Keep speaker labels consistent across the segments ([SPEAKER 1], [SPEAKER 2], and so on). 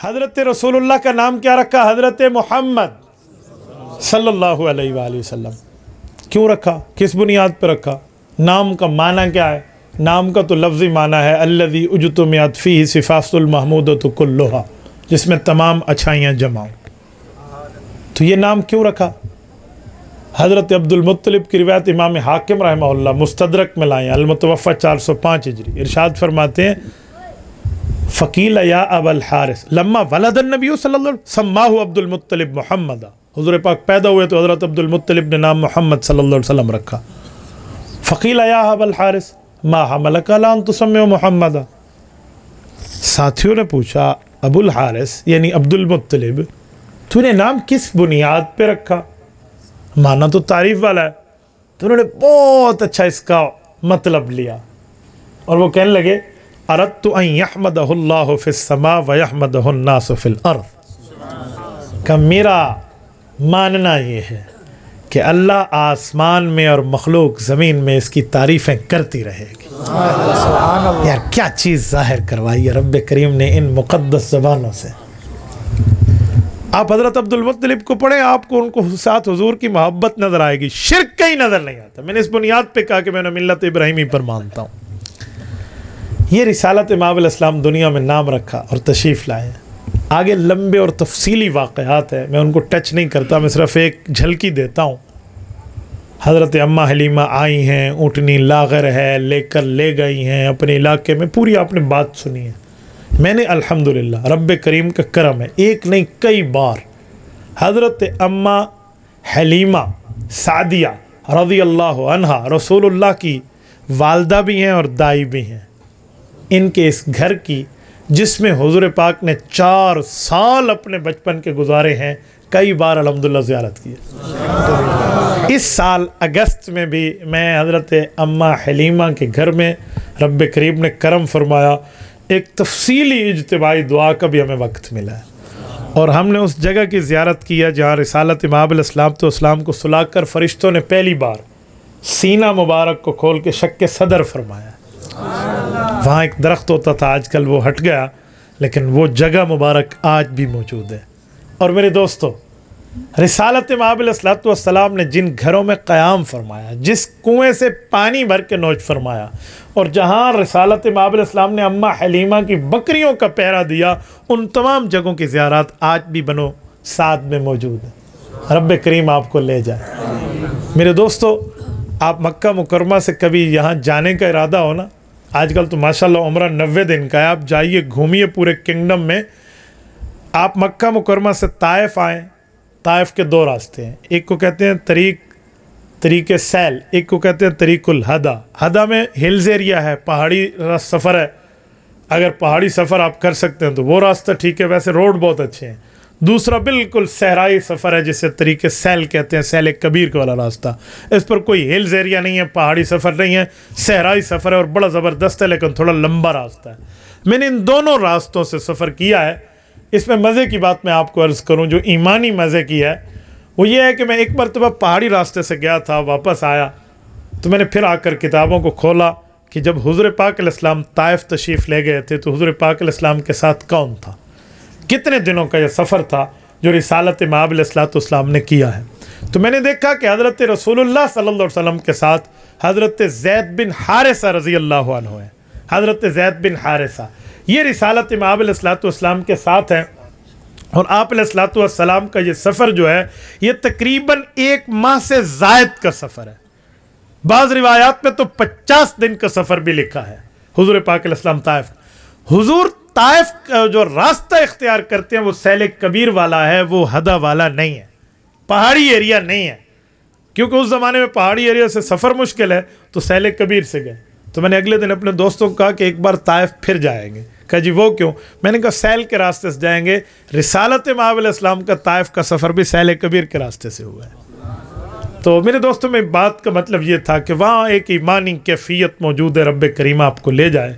[SPEAKER 1] हज़रत रसूलुल्लाह का नाम क्या रखा? हज़रत मोहम्मद सल्लल्लाहु अलैहि वसल्लम। क्यों रखा? किस बुनियाद पर रखा? नाम का माना क्या है? नाम का तो लफ्ज़ी माना है अल्लज़ी उज्तुमिअत फ़ीही सिफ़ातुल महमूदतु कुल्लुहा, जिसमें तमाम अच्छाइयाँ जमा। तो ये नाम क्यों रखा? हज़रत अब्दुल मुत्तलिब की रिवायत इमाम हाकिम रहमहुल्लाह मुस्तदरक में लाए, अल-मुतवफ़्फ़ा 405 हिजरी। इरशाद फरमाते हैं फ़कील या अबल हारिस लम्मा वलदन नबी सल्लल्लाहु अलैहि वसल्लम सम्माहु अब्दुल मुत्तलिब मोहम्मद। हुज़ूर पाक पैदा हुए तो हज़रत अब्दुल मुत्तलिब ने नाम मोहम्मद सल्लल्लाहु अलैहि वसल्लम रखा। फ़कील या अबल हारिस मा हमलका अला अन तुसम्मिया मोहम्मद। साथियों ने पूछा अबुल हारिस यानी अब्दुल मुत्तलिब, तूने नाम किस बुनियाद पे रखा? माना तो तारीफ वाला है। तो उन्होंने बहुत अच्छा इसका मतलब लिया और वो कहने लगे अरदतु अन यहमदहुल्लाहु फिस्समा व यहमदहुन्नासु फिल अर्द। का मेरा मानना ये है कि अल्लाह आसमान में और मखलूक ज़मीन में इसकी तारीफ़ें करती रहेगी। यार क्या चीज़ ज़ाहिर करवाई है रब्बे करीम ने इन मुक़द्दस ज़बानों से। आप हज़रत अब्दुल मुत्तलिब को पढ़ें, आपको उनको साथ हुजूर की मोहब्बत नज़र आएगी, शिर्क कहीं नज़र नहीं आता। मैंने इस बुनियाद पे कहा कि मैं मिल्लत इब्राहिमी पर मानता हूँ। ये रिसालत इमाम अलैहिस्सलाम दुनिया में नाम रखा और तशरीफ़ लाए। आगे लंबे और तफसीली वाक़यात है, मैं उनको टच नहीं करता, मैं सिर्फ एक झलकी देता हूँ। हज़रत अम्मा हलीमा आई हैं, ऊँटनी लागर है, लेकर ले गई हैं अपने इलाके में, पूरी आपने बात सुनी है। मैंने अल्हम्दुलिल्लाह रब्बे करीम का करम है, एक नहीं कई बार हज़रत अम्मा हलीमा सादिया रज़ी अल्लाह अन्हा रसूलुल्लाह की वालदा भी हैं और दाई भी हैं, इनके इस घर की जिसमें हुज़ूर पाक ने 4 साल अपने बचपन के गुजारे हैं, कई बार अल्हम्दुलिल्लाह ज़ियारत की है। इस साल अगस्त में भी मैं हज़रत अम्मा हलीमा के घर में रब्बे करीम ने करम फरमाया, एक तफसीली इज्तिमाई दुआ का भी हमें वक्त मिला है और हमने उस जगह की ज़ियारत की है जहाँ रिसालत इमाम अलैहिस्सलाम को सुलाकर फ़रिश्तों ने पहली बार सीना मुबारक को खोल के शक्के सदर फरमाया। वहाँ एक दरख्त होता था, आजकल वो हट गया, लेकिन वो जगह मुबारक आज भी मौजूद है। और मेरे दोस्तों, रिसालत इमाम अलैहिस्सलाम ने जिन घरों में क़याम फरमाया, जिस कुएँ से पानी भर के नोच फरमाया और जहाँ रिसालत इमाम अलैहिस्सलाम ने अम्मा हलीमा की बकरियों का पहरा दिया, उन तमाम जगहों की ज़ियारत आज भी बनो साथ में मौजूद है। रब्बे करीम आपको ले जाए। मेरे दोस्तों, आप मक्का मुकरमा से कभी यहाँ जाने का इरादा हो ना, आजकल तो माशाल्लाह उम्रा 90 दिन का है, आप जाइए घूमिए पूरे किंगडम में। आप मक्का मुकरमा से ताइफ आएँ, ताइफ के 2 रास्ते हैं, एक को कहते हैं तरीक़े सैल, एक को कहते हैं तरीक़ुल हदा। हदा में हिल्स एरिया है, पहाड़ी सफ़र है, अगर पहाड़ी सफ़र आप कर सकते हैं तो वो रास्ता ठीक है, वैसे रोड बहुत अच्छे हैं। दूसरा बिल्कुल सहराई सफ़र है जिसे तरीक़े सैल कहते हैं, सैल कबीर वाला रास्ता। इस पर कोई हिल्स एरिया नहीं है, पहाड़ी सफ़र नहीं है, सहराई सफ़र है और बड़ा ज़बरदस्त है, लेकिन थोड़ा लंबा रास्ता है। मैंने इन दोनों रास्तों से सफ़र किया है। इसमें मज़े की बात मैं आपको अर्ज़ करूं, जो ईमानी मज़े की है वो ये है कि मैं एक मरतबा पहाड़ी रास्ते से गया था, वापस आया तो मैंने फिर आकर किताबों को खोला कि जब हुज़ूर पाक अलैहिस्सलाम ताइफ तशरीफ़ ले गए थे तो हुज़ूर पाक अलैहिस्सलाम के साथ कौन था, कितने दिनों का यह सफ़र था जो रिसालत इमाम अलैहिस्सलाम ने किया है। तो मैंने देखा कि हज़रत रसूलुल्लाह सल्लल्लाहु अलैहि वसल्लम के साथ हज़रत ज़ैद बिन हारिसा रज़ी अल्लाहु अन्हु है। हज़रत ज़ैद बिन हारिसा ये रिसालत इमाम अलैहिस्सलाम के साथ है और आप अलैहिस्सलाम का ये सफ़र जो है ये तकरीबन 1 माह से ज़ायद का सफ़र है। बाज़ रिवायात में तो 50 दिन का सफ़र भी लिखा है। हुज़ूर पाक अलैहिस्सलाम ताइफ, हुज़ूर ताइफ का जो रास्ता इख्तियार करते हैं वो सैल कबीर वाला है, वो हदा वाला नहीं है, पहाड़ी एरिया नहीं है, क्योंकि उस ज़माने में पहाड़ी एरिया से सफ़र मुश्किल है, तो सैल कबीर से गए। तो मैंने अगले दिन अपने दोस्तों को कहा कि एक बार ताइफ फिर जाएंगे। कहा जी वो क्यों? मैंने कहा सैल के रास्ते से जाएंगे, रिसालत इमाम अलैहिस्सलाम का ताइफ का सफ़र भी सैल कबीर के रास्ते से हुआ है। तो मेरे दोस्तों में बात का मतलब ये था कि वहाँ एक ईमानी कैफियत मौजूद है, रब्बे करीम आपको ले जाए।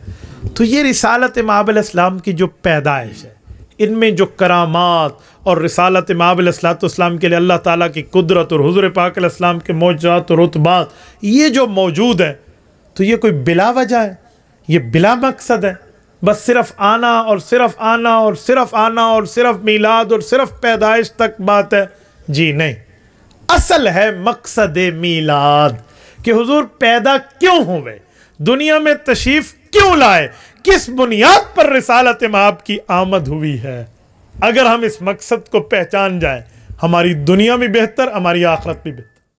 [SPEAKER 1] तो ये रिसालत इमाम अलैहिस्सलाम की जो पैदाइश है, इनमें जो करामात और रिसालत इमाम अलैहिस्सलाम के लिए अल्लाह ताला की कुदरत और हुज़ूर पाक अलैहिस्सलाम के मौजज़ात और रुतबात ये जो मौजूद है, तो ये कोई बिला वजह है, ये बिला मकसद है। बस सिर्फ आना और सिर्फ आना और सिर्फ आना और सिर्फ मीलाद और सिर्फ पैदाइश तक बात है? जी नहीं, असल है मकसद मीलाद कि हुजूर पैदा क्यों हुए, दुनिया में तशरीफ क्यों लाए, किस बुनियाद पर रिसालत माब की आमद हुई है। अगर हम इस मकसद को पहचान जाएं, हमारी दुनिया भी बेहतर, हमारी आखिरत भी बेहतर।